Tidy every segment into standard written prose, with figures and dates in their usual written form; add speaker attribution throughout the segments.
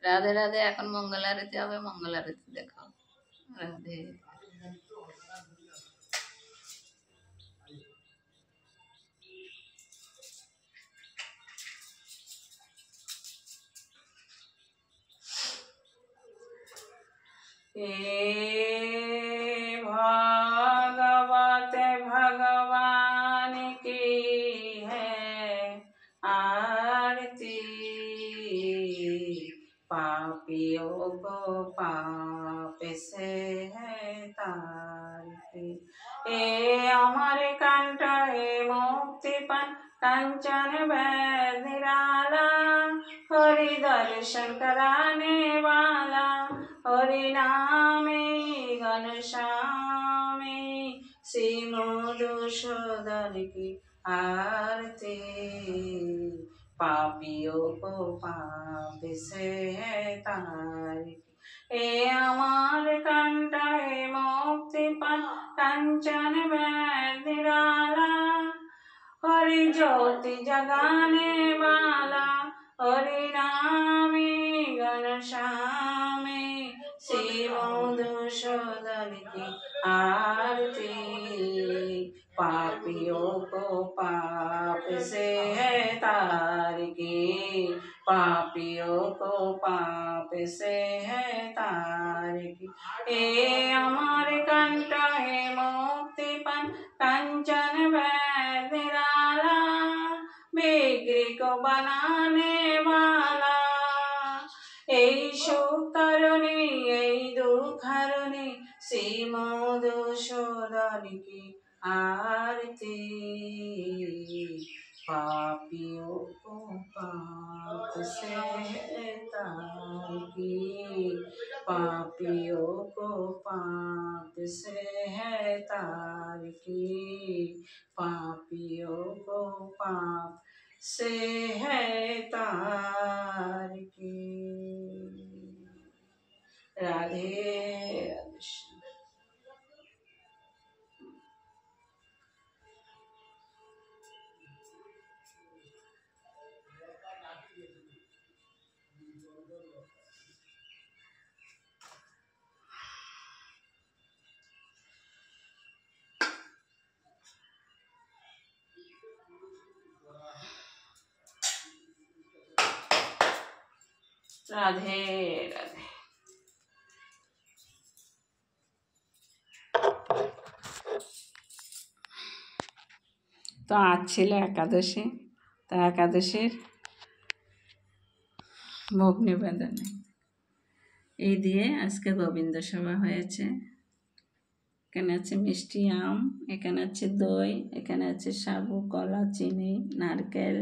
Speaker 1: রাধে রাধে। এখন মঙ্গল আরতি হবে, মঙ্গল আরতি দেখো। রাধে। भागवत भगवान की है आरती, पापियों को पाप से है तारती। ए अमर कंठ है मुक्तिपन कंचन वैद निराला, हरि दर्शन कराने वाला, हरि नामे घनश्यामे, श्री मधुसूदन की आरती, पापियों को पाप से है तारती। ए अमर कंठ है मुक्तिपन कंचन वैद निराला, हरि ज्योति जगाने वाला, हरि नामे घनश्यामे, श्री मधुसूदन की आरती, पापियों को पाप से है तारती, पापियों को पाप से है तारती। ए अमर कंठ है मुक्तिपन कंचन वैद निराला, बिगड़ी को बनाने वाला, এই সুকরণে এই দুঃখরণে, শ্রী মধুসূদন की आरती, पापियों को पाप से तारती, पापियों को पाप से है तारती, पापियों को पाप से है तारती। राधे कृष्ण। राधे राधे। তো আজ ছিল একাদশী, তো একাদশীর ভোগ নিবেদনে এই দিয়ে আজকে গোবিন্দ সেবা হয়েছে। এখানে আছে মিষ্টি আম, এখানে আছে দই, এখানে আছে সাবু, কলা, চিনি, নারকেল।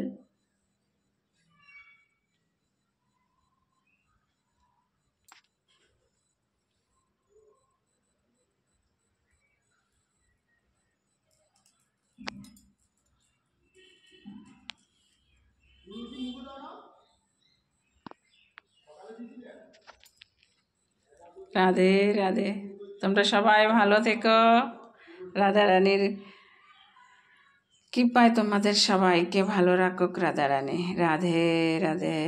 Speaker 1: রাধে রাধে। তোমরা সবাই ভালো থেকো। রাধা রানীর কৃপায় তোমাদের সবাইকে ভালো রাখুক রাধা রানী। রাধে রাধে।